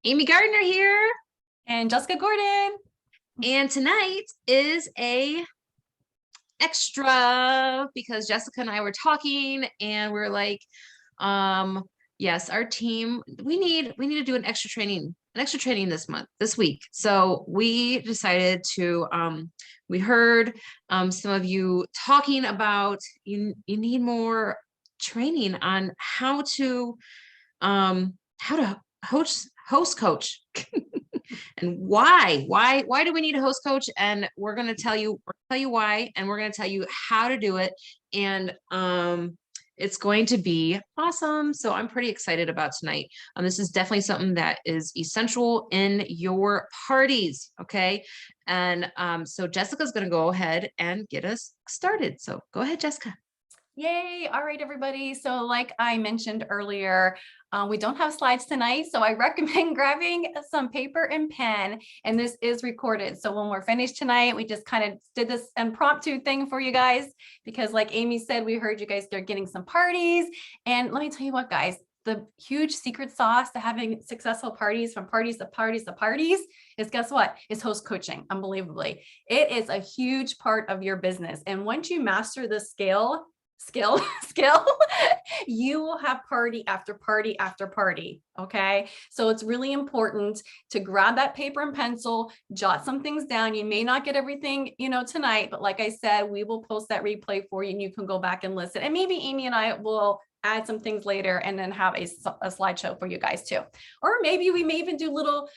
Amy Gardner here. And Jessica Gordon. And tonight is a extra because Jessica and I were talking and we're like, yes, our team, we need to do an extra training this week. So we decided to, we heard some of you talking about you need more training on how to host coach. And why do we need a host coach? And we're going to tell you why, and we're going to tell you how to do it. And it's going to be awesome. So I'm pretty excited about tonight. This is definitely something that is essential in your parties. Okay. And so Jessica's going to go ahead and get us started. So go ahead, Jessica. Yay. All right, everybody. So like I mentioned earlier, we don't have slides tonight, so I recommend grabbing some paper and pen, and this is recorded. So when we're finished tonight, we just kind of did this impromptu thing for you guys, because like Amy said, we heard you guys are getting some parties. And let me tell you what, guys, the huge secret sauce to having successful parties, from parties to parties to parties, is guess what? Is host coaching. Unbelievably. It is a huge part of your business. And once you master the skill, you will have party after party after party. Okay. So it's really important to grab that paper and pencil, jot some things down. You may not get everything, tonight, but like I said, we will post that replay for you and you can go back and listen. And maybe Amy and I will add some things later and then have a slideshow for you guys too. Or maybe we may even do little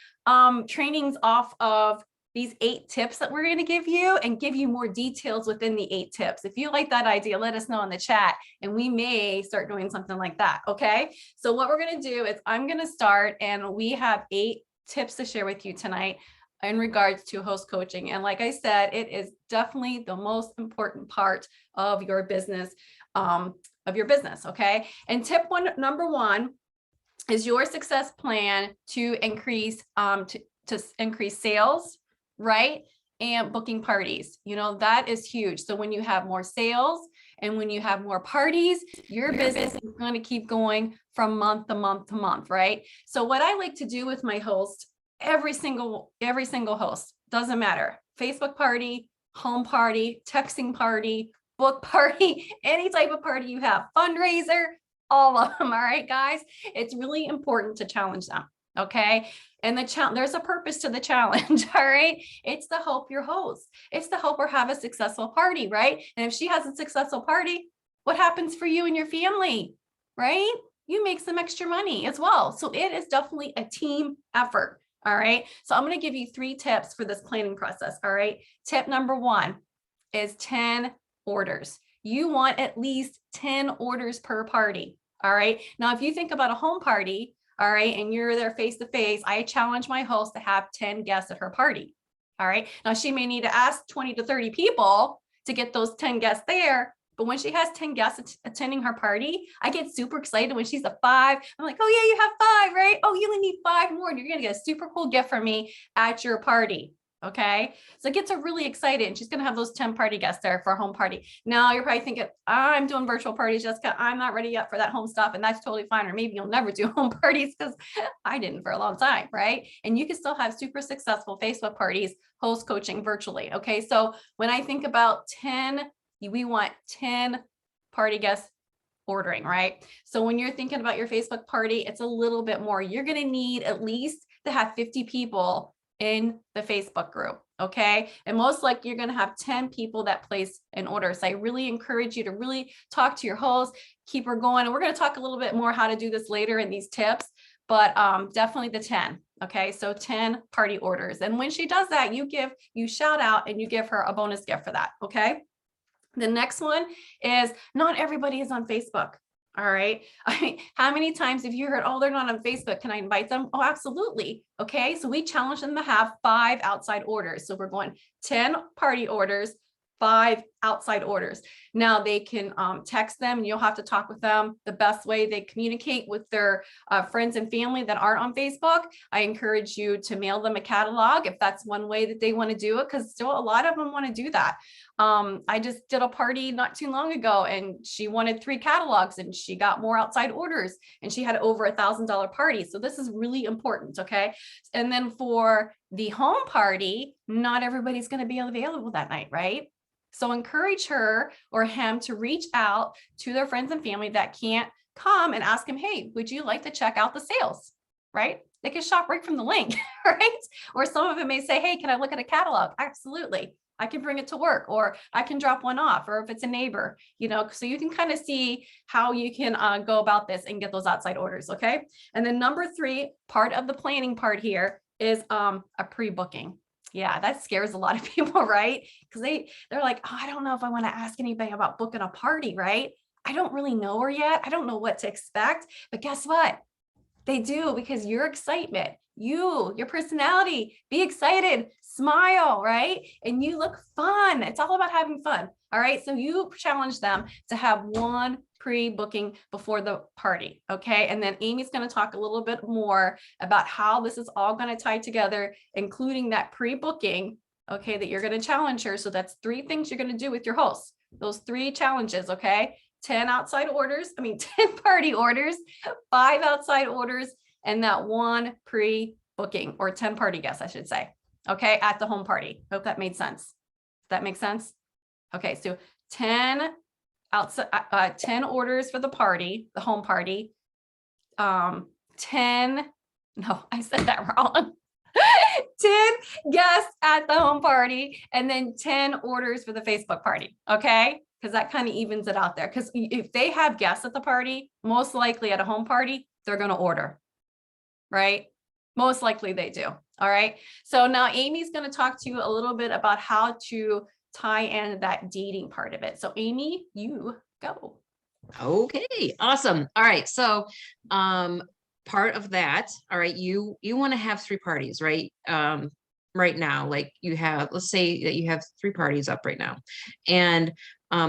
trainings off of these 8 tips that we're going to give you, and give you more details within the 8 tips. If you like that idea, let us know in the chat and we may start doing something like that. Okay. So what we're going to do is I'm going to start, and we have 8 tips to share with you tonight in regards to host coaching. And like I said, it is definitely the most important part of your business, Okay. And tip number one is your success plan to increase, to increase sales, right? And booking parties, that is huge. So when you have more sales and when you have more parties, your business is going to keep going from month to month to month, right? So what I like to do with my host, every single host, doesn't matter, Facebook party, home party, texting party, book party, any type of party you have, fundraiser, all of them. All right, guys, it's really important to challenge them. Okay. And there's a purpose to the challenge. All right. It's to help your host. It's to help her have a successful party. Right. And if she has a successful party, what happens for you and your family? Right. You make some extra money as well. So it is definitely a team effort. All right. So I'm going to give you 3 tips for this planning process. All right. Tip number 1 is 10 orders. You want at least 10 orders per party. All right. Now, if you think about a home party, all right, and you're there face to face, I challenge my host to have 10 guests at her party. All right. Now she may need to ask 20 to 30 people to get those 10 guests there. But when she has 10 guests attending her party, I get super excited when she's a 5. I'm like, oh yeah, you have 5, right? Oh, you only need 5 more. And you're going to get a super cool gift from me at your party. Okay. So it gets her really excited, and she's going to have those 10 party guests there for a home party. Now you're probably thinking, I'm doing virtual parties, Jessica. I'm not ready yet for that home stuff. And that's totally fine. Or maybe you'll never do home parties, because I didn't for a long time. Right. And you can still have super successful Facebook parties, host coaching virtually. Okay. So when I think about 10, we want 10 party guests ordering, right? So when you're thinking about your Facebook party, it's a little bit more. You're going to need at least to have 50 people in the Facebook group. Okay. And most likely you're going to have 10 people that place an order. So I really encourage you to really talk to your host, keep her going. And we're going to talk a little bit more how to do this later in these tips, but definitely the 10. Okay. So 10 party orders. And when she does that, you shout out and you give her a bonus gift for that. Okay. The next one is, not everybody is on Facebook. All right. I mean, how many times have you heard, oh, they're not on Facebook, can I invite them? Oh, absolutely. Okay. So we challenge them to have 5 outside orders. So we're going 10 party orders, 5 outside orders. Now they can text them, and you'll have to talk with them. The best way they communicate with their friends and family that aren't on Facebook, I encourage you to mail them a catalog if that's one way that they want to do it, because still a lot of them want to do that. I just did a party not too long ago, and she wanted 3 catalogs, and she got more outside orders, and she had over $1,000 party. So this is really important. Okay. And then for the home party, not everybody's going to be available that night, right? So encourage her or him to reach out to their friends and family that can't come and ask them, hey, would you like to check out the sales, right? They can shop right from the link, right? Or some of them may say, hey, can I look at a catalog? Absolutely. I can bring it to work, or I can drop one off, or if it's a neighbor, so you can kind of see how you can go about this and get those outside orders. Okay. And then number 3, part of the planning part here is a pre-booking. Yeah, that scares a lot of people, right? Because they're like, oh, I don't know if I want to ask anybody about booking a party, right? I don't really know her yet. I don't know what to expect. But guess what? They do, because your excitement, your personality, be excited, smile, right? And you look fun. It's all about having fun. All right. So you challenge them to have one pre-booking before the party. Okay. And then Amy's going to talk a little bit more about how this is all going to tie together, including that pre-booking. Okay. That you're going to challenge her. So that's 3 things you're going to do with your host. Those 3 challenges. Okay. 10 10 party orders, 5 outside orders, and that 1 pre-booking, or 10 party guests, I should say. Okay. At the home party. Hope that made sense. Does that make sense? Okay. So 10 outside, 10 orders for the party, the home party. 10, no, I said that wrong. 10 guests at the home party, and then 10 orders for the Facebook party. Okay. Because that kind of evens it out there. Because if they have guests at the party, most likely at a home party, they're going to order, right? Most likely they do. All right. So now Amy's going to talk to you a little bit about how to tie in that dating part of it. So Amy, you go. Okay, awesome. All right. So, part of that, all right, you want to have 3 parties, right? Right now, like you have, let's say that you have 3 parties up right now, and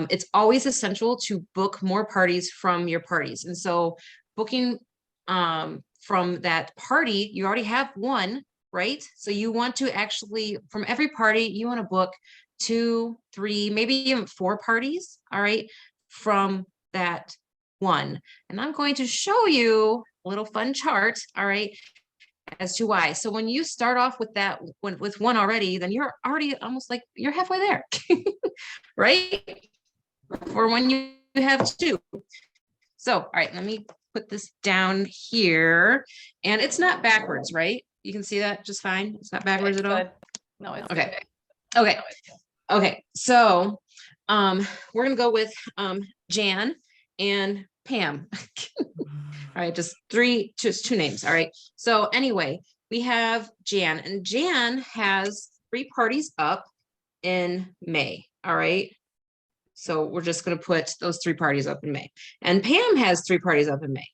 it's always essential to book more parties from your parties. And so booking from that party, you already have 1, right? So you want to actually, from every party, you want to book 2, 3, maybe even 4 parties, all right, from that 1. And I'm going to show you a little fun chart, all right, as to why. So when you start off with that, with 1 already, then you're already almost like you're halfway there, right? Or when you have 2. So, all right, let me put this down here, and it's not backwards, right? You can see that just fine. It's not backwards at all. No, it's okay. Good. Okay. Okay. So, we're gonna go with Jan and Pam. All right, just 2 names. All right. So anyway, we have Jan, and Jan has 3 parties up in May. All right. So we're just going to put those 3 parties up in May. And Pam has 3 parties up in May.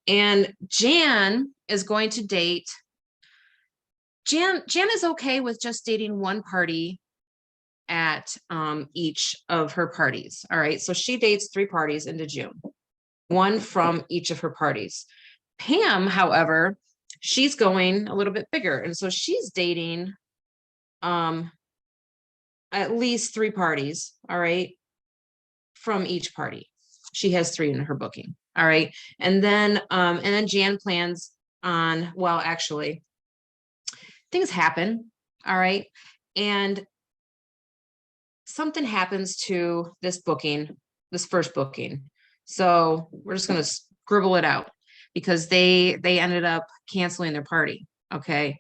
And Jan is going to date. Jan is okay with just dating 1 party at each of her parties. All right. So she dates 3 parties into June, 1 from each of her parties. Pam, however, she's going a little bit bigger. And so she's dating at least 3 parties, all right, from each party. She has 3 in her booking. All right. And then Jan plans on, well, actually, things happen. All right. And something happens to this booking, this first booking. So we're just going to scribble it out, because they ended up canceling their party. Okay.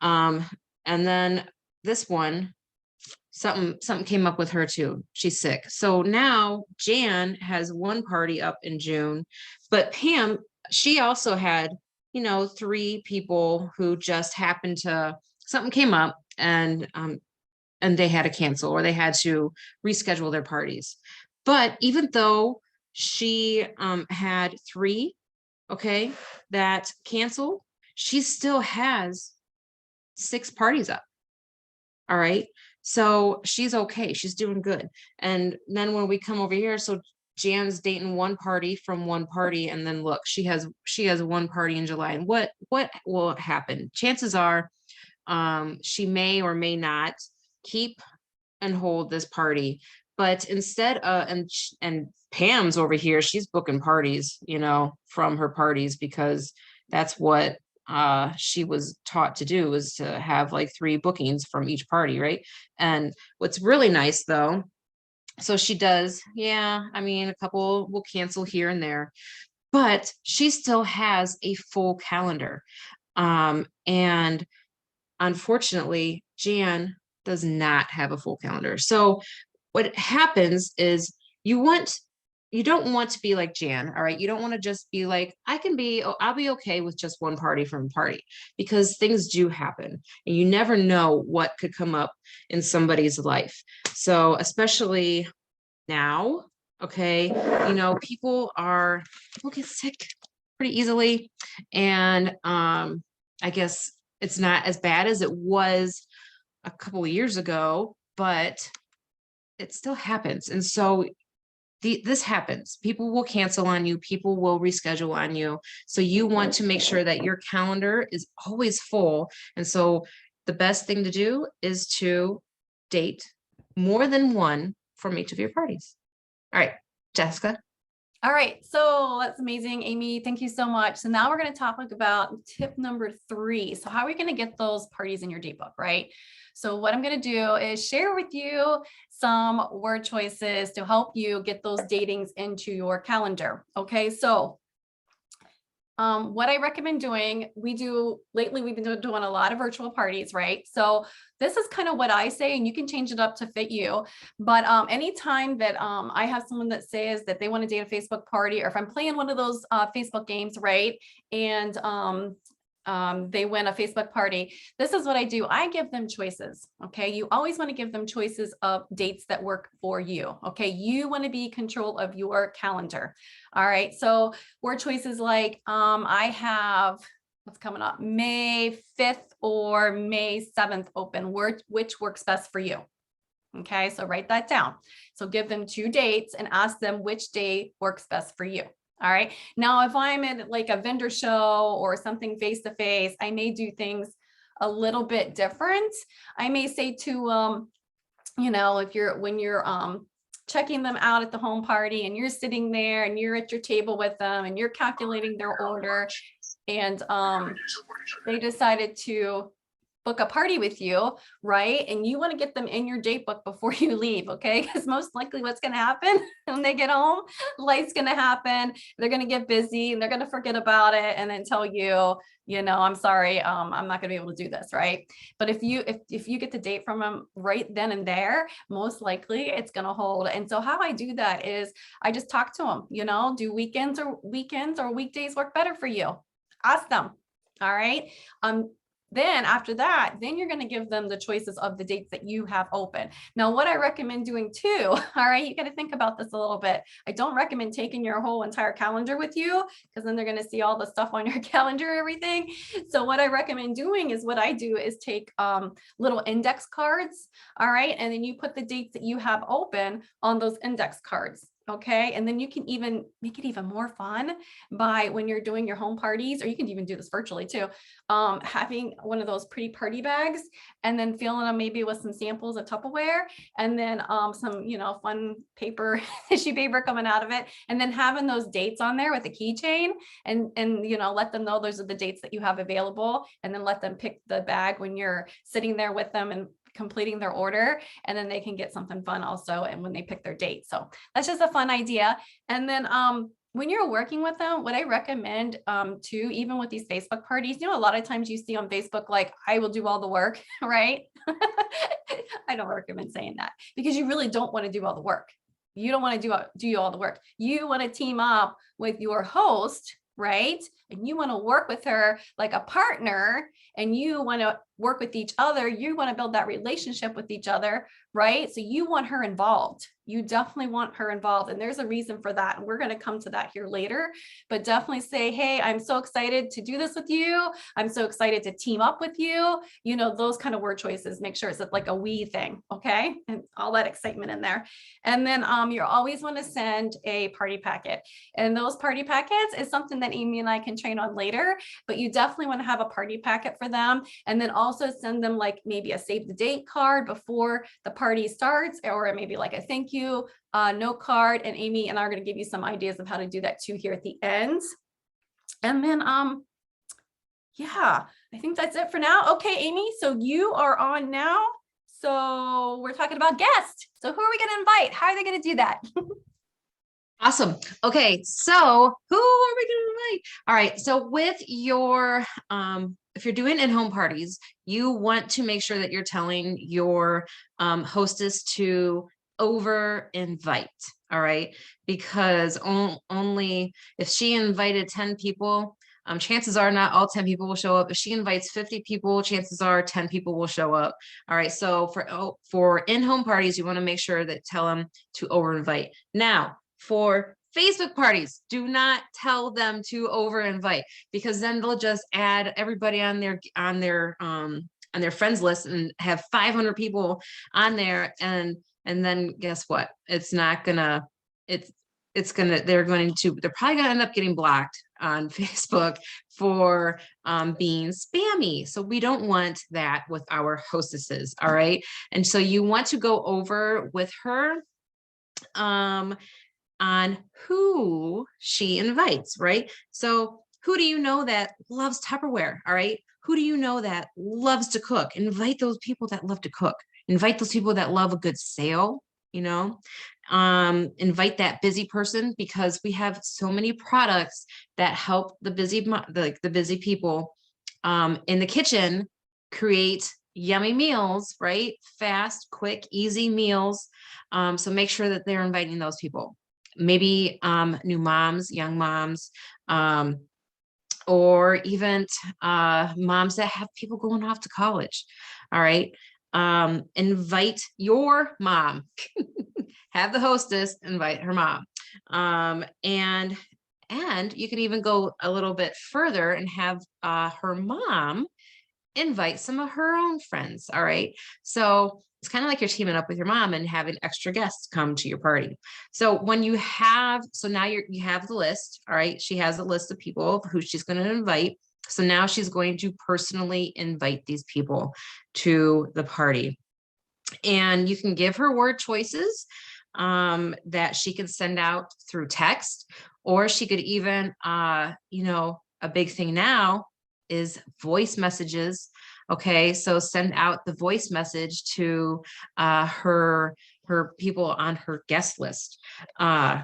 And then this one, something came up with her too. She's sick. So now Jan has 1 party up in June, but Pam, she also had, 3 people who just happened to, something came up, and they had to cancel, or they had to reschedule their parties. But even though she had 3, okay, that canceled, she still has 6 parties up. All right. So she's okay. She's doing good. And then when we come over here, so Jan's dating one party from one party, and then look, she has one party in July. And what will happen? Chances are, she may or may not keep and hold this party. But instead, and Pam's over here, she's booking parties, from her parties, because that's what she was taught to do, is to have like 3 bookings from each party, right? And what's really nice though, so she does, yeah, I mean, a couple will cancel here and there, but she still has a full calendar. And unfortunately, Jan does not have a full calendar. So what happens is, you don't want to be like Jan, all right? You don't want to just be like, I'll be okay with just one party from a party, because things do happen and you never know what could come up in somebody's life. So especially now, okay, people get sick pretty easily. And I guess it's not as bad as it was a couple of years ago, but it still happens. And so this happens. People will cancel on you. People will reschedule on you. So you want to make sure that your calendar is always full. And so the best thing to do is to date more than one from each of your parties. All right, Jessica. All right, so that's amazing, Amy. Thank you so much. So now we're going to talk about tip number 3. So how are we going to get those parties in your date book, right? So what I'm going to do is share with you some word choices to help you get those datings into your calendar. Okay, so what I recommend doing, lately we've been doing a lot of virtual parties, right? So this is kind of what I say, and you can change it up to fit you. But anytime that I have someone that says that they want to date a Facebook party, or if I'm playing one of those Facebook games, right? And they win a Facebook party, this is what I do. I give them choices. Okay. You always want to give them choices of dates that work for you. Okay. You want to be in control of your calendar. All right. So word choices like, I have, what's coming up, May 5th or May 7th open, which works best for you. Okay. So write that down. So give them 2 dates and ask them which day works best for you. All right. Now, if I'm at like a vendor show or something face-to-face, I may do things a little bit different. I may say to, when you're checking them out at the home party and you're sitting there and you're at your table with them and you're calculating their order, and they decided to book a party with you, right? And you want to get them in your date book before you leave, okay? Because most likely what's going to happen when they get home, life's going to happen. They're going to get busy and they're going to forget about it and then tell you, I'm sorry, I'm not going to be able to do this, right? But if you get the date from them right then and there, most likely it's going to hold. And so how I do that is I just talk to them, do weekends or weekdays work better for you? Ask them. All right. Then after that, then you're going to give them the choices of the dates that you have open. Now, what I recommend doing too, all right, you got to think about this a little bit. I don't recommend taking your whole entire calendar with you, because then they're going to see all the stuff on your calendar, everything. So what I recommend doing is what I do is take little index cards, all right, and then you put the dates that you have open on those index cards. Okay. And then you can even make it even more fun by when you're doing your home parties, or you can even do this virtually too, having one of those pretty party bags and then filling them maybe with some samples of Tupperware, and then some, fun paper, tissue paper coming out of it, and then having those dates on there with a keychain, and let them know those are the dates that you have available, and then let them pick the bag when you're sitting there with them and completing their order, and then they can get something fun also, and when they pick their date. So that's just a fun idea. And then when you're working with them, what I recommend too, even with these Facebook parties, a lot of times you see on Facebook, like, I will do all the work, right? I don't recommend saying that, because you really don't want to do all the work. You don't want to do all the work. You want to team up with your host, right? And you want to work with her like a partner, and you want to work with each other. You want to build that relationship with each other, right? So you want her involved. you definitely want her involved. And there's a reason for that. And we're going to come to that here later, but definitely say, hey, I'm so excited to do this with you. I'm so excited to team up with you. You know, those kind of word choices, make sure it's like a we thing. Okay. And all that excitement in there. And then you always want to send a party packet. And those party packets is something that Amy and I can train on later, but you definitely want to have a party packet for them. And then also send them like maybe a save the date card before the party starts, or maybe like a thank you note card. And Amy and I are going to give you some ideas of how to do that too here at the end. And then, yeah, I think that's it for now. Okay, Amy, so you are on now. So we're talking about guests. So who are we going to invite? How are they going to do that? Awesome. Okay. So who are we going to invite? All right. So with your, if you're doing in-home parties, you want to make sure that you're telling your hostess to over invite. All right. Because only if she invited 10 people, chances are not all 10 people will show up. If she invites 50 people, chances are 10 people will show up. All right. So for in-home parties, you want to make sure that tell them to over invite. Now, for Facebook parties, do not tell them to over invite, because then they'll just add everybody on their friends list and have 500 people on there, and then guess what? It's not gonna they're probably gonna end up getting blocked on Facebook for being spammy. So we don't want that with our hostesses. All right. And so you want to go over with her on who she invites, right? So who do you know that loves Tupperware? All right. Who do you know that loves to cook? Invite those people that love to cook. Invite those people that love a good sale, you know. Invite that busy person, because we have so many products that help the busy people in the kitchen create yummy meals, right? Fast, quick, easy meals. So make sure that they're inviting those people. Maybe new moms, young moms, or even moms that have people going off to college. All right. Invite your mom. Have the hostess invite her mom. And you can even go a little bit further and have her mom invite some of her own friends. All right. So it's kind of like you're teaming up with your mom and having extra guests come to your party. So when you have, so now you have the list. All right. She has a list of people who she's going to invite. So now she's going to personally invite these people to the party. And you can give her word choices that she can send out through text, or she could even, a big thing now is voice messages. Okay, so send out the voice message to her people on her guest list. And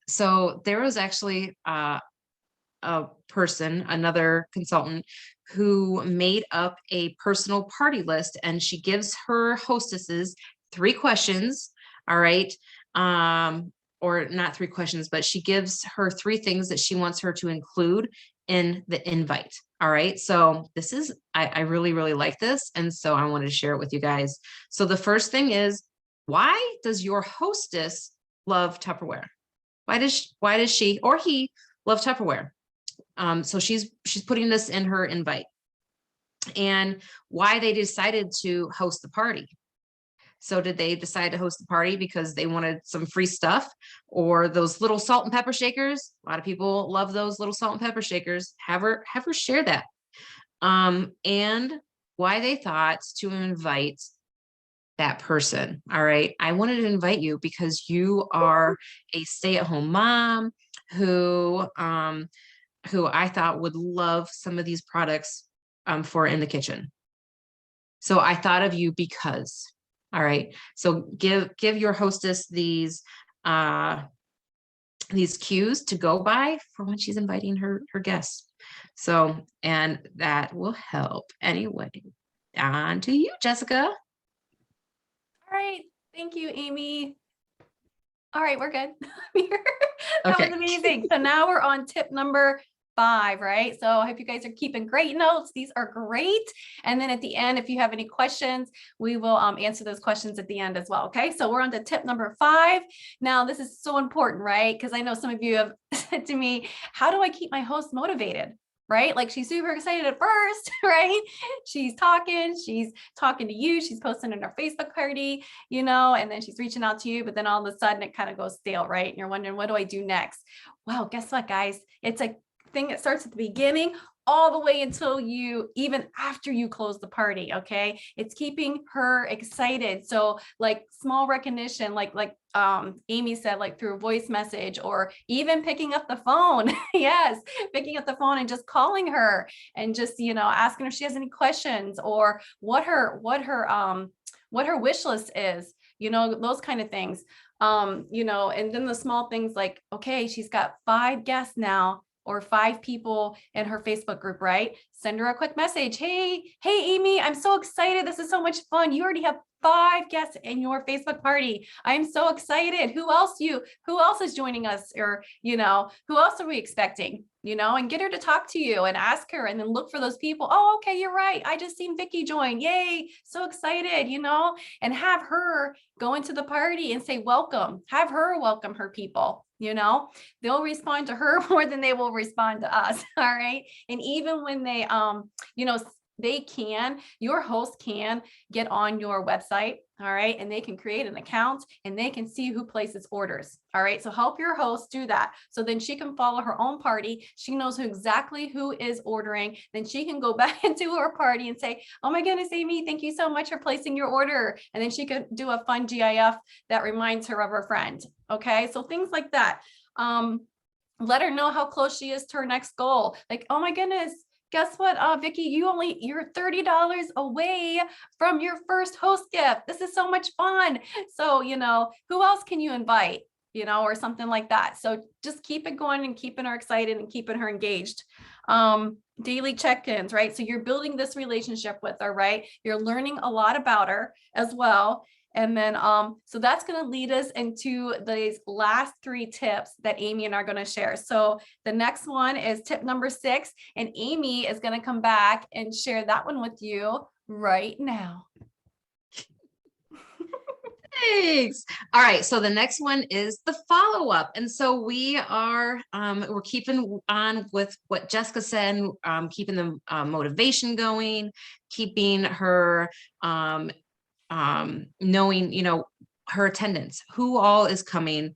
so there was actually a person, another consultant, who made up a personal party list, and she gives her hostesses 3 questions. All right. Or not 3 questions, but she gives her 3 things that she wants her to include in the invite. All right. So this is, I really, really like this. And so I wanted to share it with you guys. So the first thing is, why does your hostess love Tupperware? Why does she or he love Tupperware? So she's putting this in her invite, and why they decided to host the party. So did they decide to host the party because they wanted some free stuff, or those little salt and pepper shakers? A lot of people love those little salt and pepper shakers. Have her share that. And why they thought to invite that person. All right. I wanted to invite you because you are a stay-at-home mom who I thought would love some of these products for in the kitchen. So I thought of you because, all right. So give your hostess these cues to go by for when she's inviting her guests. So, and that will help. Anyway, on to you, Jessica. All right. Thank you, Amy. All right, we're good. That Okay. was amazing. So now we're on tip number 5, right? So I hope you guys are keeping great notes. These are great. And then at the end, if you have any questions, we will answer those questions at the end as well. Okay. So we're on to tip number 5. Now, this is so important, right? Because I know some of you have said to me, how do I keep my host motivated? Right? Like she's super excited at first, right? She's talking to you, she's posting in her Facebook party, and then she's reaching out to you, but then all of a sudden it kind of goes stale, right? And you're wondering, what do I do next? Well, guess what, guys? It's a thing that starts at the beginning all the way until even after you close the party. Okay. It's keeping her excited. So like small recognition, like Amy said, like through a voice message, or even picking up the phone. Yes. Picking up the phone and just calling her and just, asking her if she has any questions, or what her wish list is, those kind of things. And then the small things like, okay, she's got 5 guests now, or 5 people in her Facebook group, right? Send her a quick message. Hey, Amy, I'm so excited. This is so much fun. You already have 5 guests in your Facebook party. I'm so excited. Who else is joining us? Or, who else are we expecting? And get her to talk to you and ask her, and then look for those people. Oh, okay, you're right. I just seen Vicky join. Yay. So excited, and have her go into the party and say, welcome, have her welcome her people. They'll respond to her more than they will respond to us. All right. And even when they, your host can get on your website. All right. And they can create an account and they can see who places orders. All right. So help your host do that. So then she can follow her own party. She knows exactly who is ordering. Then she can go back into her party and say, oh my goodness, Amy, thank you so much for placing your order. And then she could do a fun GIF that reminds her of her friend. Okay. So things like that. Let her know how close she is to her next goal. Like, oh my goodness, guess what, Vicky, you're $30 away from your first host gift. This is so much fun. So, who else can you invite, or something like that. So just keep it going and keeping her excited and keeping her engaged. Daily check-ins, right? So you're building this relationship with her, right? You're learning a lot about her as well. And then, so that's going to lead us into these last 3 tips that Amy and I are going to share. So the next one is tip number 6, and Amy is going to come back and share that one with you right now. Thanks. All right. So the next one is the follow-up. And so we are, we're keeping on with what Jessica said, keeping the motivation going, keeping her, knowing, her attendance, who all is coming,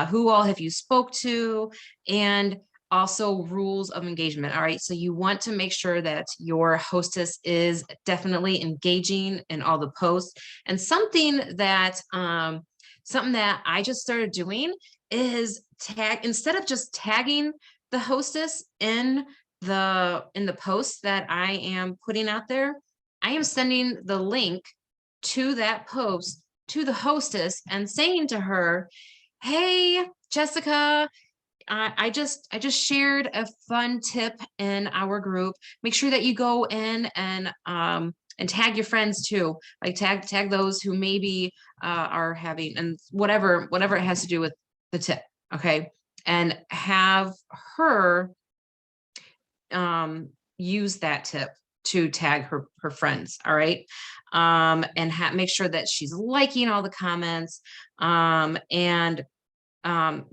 who all have you spoke to, and also rules of engagement. All right. So you want to make sure that your hostess is definitely engaging in all the posts. And something that I just started doing is instead of just tagging the hostess in the posts that I am putting out there, I am sending the link to that post to the hostess and saying to her, hey, Jessica, I just shared a fun tip in our group. Make sure that you go in and tag your friends too. Like tag those who maybe are having, and whatever it has to do with the tip. Okay. And have her use that tip to tag her friends. All right. And make sure that she's liking all the comments. And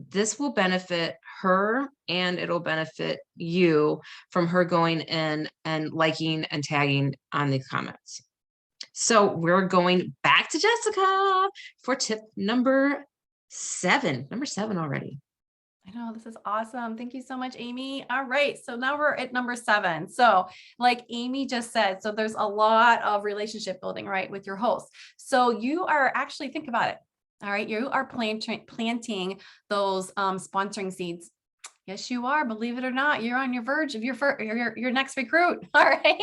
this will benefit her, and it'll benefit you from her going in and liking and tagging on the comments. So we're going back to Jessica for tip number 7. Number 7 already. I know, this is awesome. Thank you so much, Amy. All right. So now we're at number 7. So like Amy just said, so there's a lot of relationship building, right, with your host. So you are actually, think about it. All right. You are planting those sponsoring seeds. Yes, you are. Believe it or not, you're on your verge of your next recruit. All right.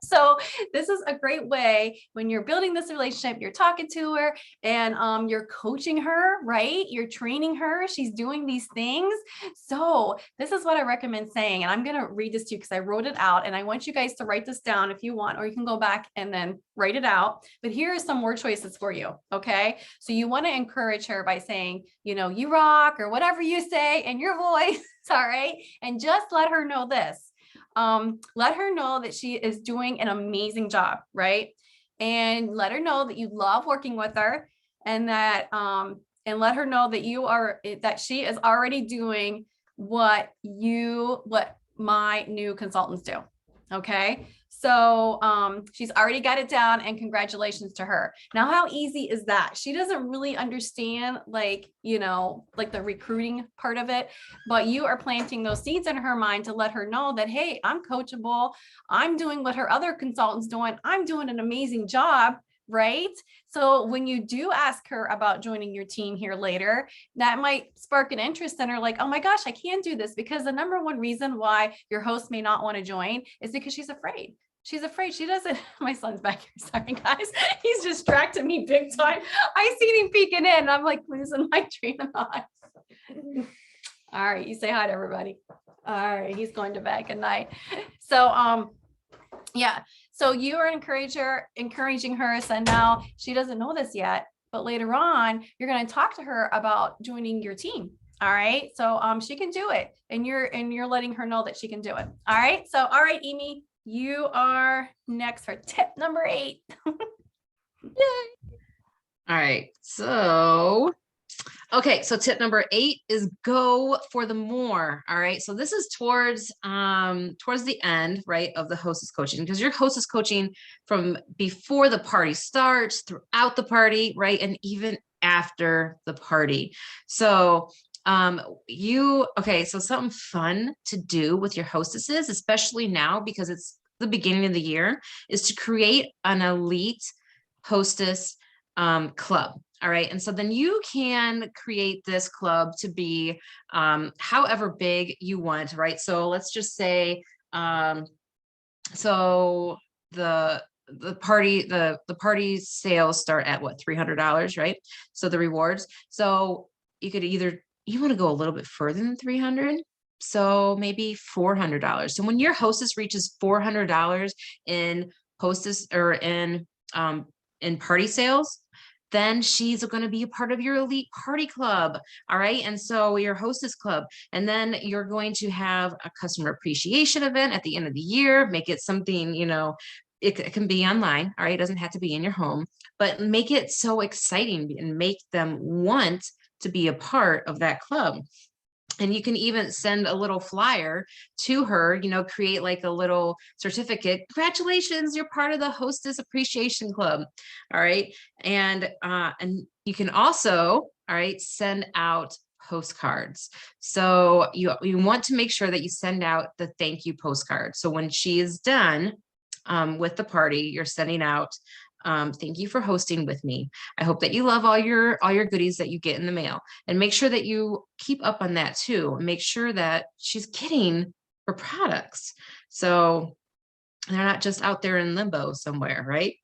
So this is a great way when you're building this relationship, you're talking to her and you're coaching her, right? You're training her. She's doing these things. So this is what I recommend saying, and I'm going to read this to you because I wrote it out, and I want you guys to write this down if you want, or you can go back and then write it out. But here are some word choices for you. Okay. So you want to encourage her by saying, you rock, or whatever you say in your voice. All right. And just let her know this. Let her know that she is doing an amazing job, right? And let her know that you love working with her, and that and let her know that she is already doing what my new consultants do. Okay. So she's already got it down, and congratulations to her. Now, how easy is that? She doesn't really understand, like the recruiting part of it, but you are planting those seeds in her mind to let her know that, hey, I'm coachable. I'm doing what her other consultants doing. I'm doing an amazing job. Right. So when you do ask her about joining your team here later, that might spark an interest in her, like, oh my gosh, I can do this. Because the number one reason why your host may not want to join is because she's afraid. She's afraid. She doesn't. My son's back here. Sorry, guys. He's distracted me big time. I seen him peeking in. And I'm like losing my train of thought. All right. You say hi to everybody. All right. He's going to bed. Good night. So, yeah. So you are encouraging her. So now she doesn't know this yet, but later on, you're going to talk to her about joining your team. All right. So she can do it, and you're letting her know that she can do it. All right. So, all right, Amy, you are next for tip number 8. Yay. All right. So tip number 8 is go for the more. All right. So this is towards the end, right, of the hostess coaching, because your hostess coaching from before the party starts, throughout the party, right, and even after the party. So so something fun to do with your hostesses, especially now because it's the beginning of the year, is to create an elite hostess club. All right. And so then you can create this club to be however big you want, right? So let's just say, so the party sales start at what, $300, right? So the rewards. So you could you want to go a little bit further than 300. So maybe $400. So when your hostess reaches $400 in hostess or in party sales, then she's going to be a part of your elite party club. All right. And so your hostess club, and then you're going to have a customer appreciation event at the end of the year. Make it something, it can be online. All right. It doesn't have to be in your home, but make it so exciting and make them want to be a part of that club. And you can even send a little flyer to her, create like a little certificate. Congratulations, you're part of the Hostess Appreciation Club. All right. And you can also, all right, send out postcards. So you want to make sure that you send out the thank you postcard. So when she is done with the party, you're sending out, thank you for hosting with me. I hope that you love all your goodies that you get in the mail, and make sure that you keep up on that too. Make sure that she's getting her products, so they're not just out there in limbo somewhere, right?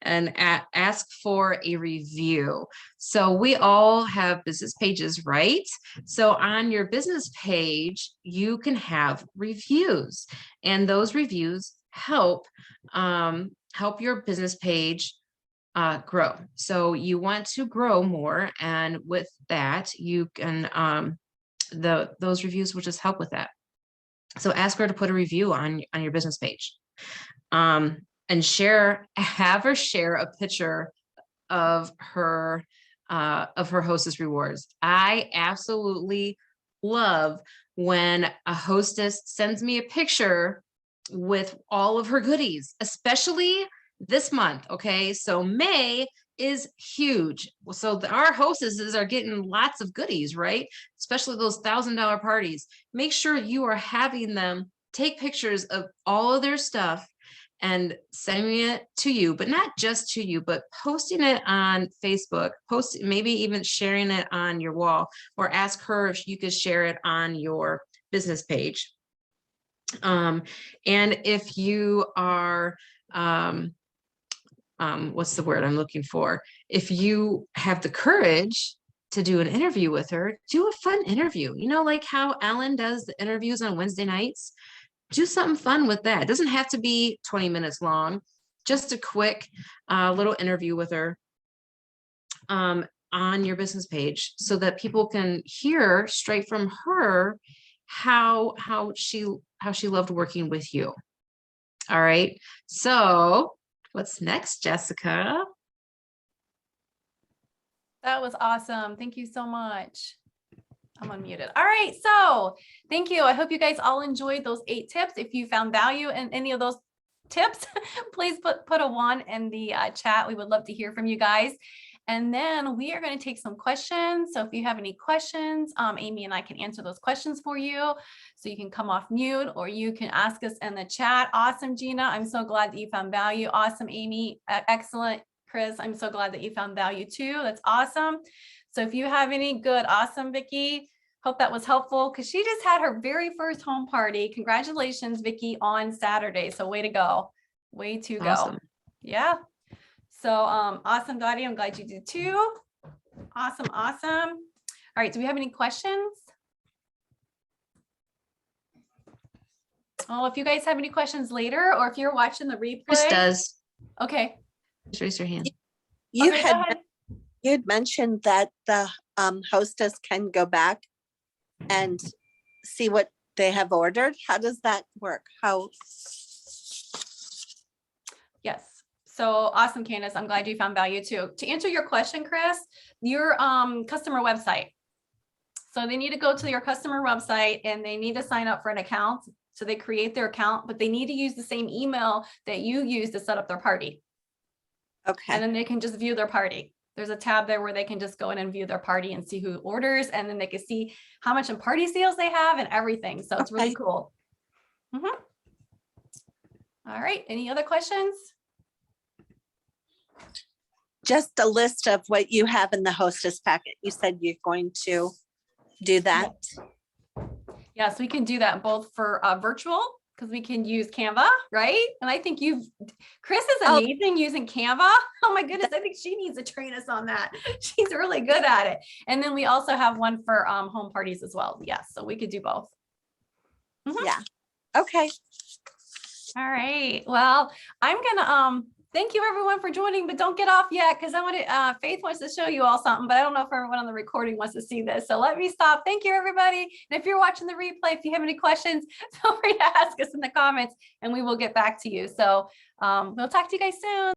And ask for a review. So we all have business pages, right? So on your business page, you can have reviews, and those reviews help your business page grow. So you want to grow more, and with that, you can those reviews will just help with that. So ask her to put a review on your business page, and have her share a picture of her hostess rewards. I absolutely love when a hostess sends me a picture with all of her goodies, especially this month. Okay. So May is huge. So our hostesses are getting lots of goodies, right? Especially those $1,000 parties. Make sure you are having them take pictures of all of their stuff and sending it to you, but not just to you, but posting it on Facebook, maybe even sharing it on your wall, or ask her if you could share it on your business page. And if you are, what's the word I'm looking for? If you have the courage to do an interview with her, do a fun interview. Like how Ellen does the interviews on Wednesday nights. Do something fun with that. It doesn't have to be 20 minutes long, just a quick little interview with her. on your business page so that people can hear straight from her how she loved working with you. All right. So what's next, Jessica? That was awesome. Thank you so much. I'm unmuted. All right. So thank you. I hope you guys all enjoyed those 8 tips. If you found value in any of those tips, please put a 1 in the chat. We would love to hear from you guys. And then we are going to take some questions. So if you have any questions, Amy and I can answer those questions for you. So you can come off mute or you can ask us in the chat. Awesome, Gina. I'm so glad that you found value. Awesome, Amy. Excellent. Chris, I'm so glad that you found value too. That's awesome. So if you have any good, awesome, Vicki, hope that was helpful because she just had her very first home party. Congratulations, Vicki, on Saturday. So way to go. Way to go. Awesome. Yeah. So awesome, Dottie. I'm glad you did too. Awesome. Awesome. All right. Do we have any questions? Oh, if you guys have any questions later, or if you're watching the replay. Chris does. Okay. Just raise your hand. You Okay, had mentioned that the hostess can go back and see what they have ordered. How does that work? Yes. So awesome, Candace. I'm glad you found value too. To answer your question, Chris, your customer website. So they need to go to your customer website and they need to sign up for an account. So they create their account, but they need to use the same email that you use to set up their party. Okay. And then they can just view their party. There's a tab there where they can just go in and view their party and see who orders. And then they can see how much in party sales they have and everything. So it's really cool. All right. Any other questions? Just a list of what you have in the hostess packet. You said you're going to do that. Yes, we can do that both for virtual, because we can use Canva, right? And I think Chris is amazing using Canva. Oh my goodness, I think she needs to train us on that. She's really good at it. And then we also have one for home parties as well. Yes, so we could do both. Yeah. Okay. All right. Well, I'm gonna thank you everyone for joining, but don't get off yet because I want to Faith wants to show you all something, but I don't know if everyone on the recording wants to see this. So let me stop. Thank you, everybody. And if you're watching the replay, if you have any questions, feel free to ask us in the comments and we will get back to you. So we'll talk to you guys soon.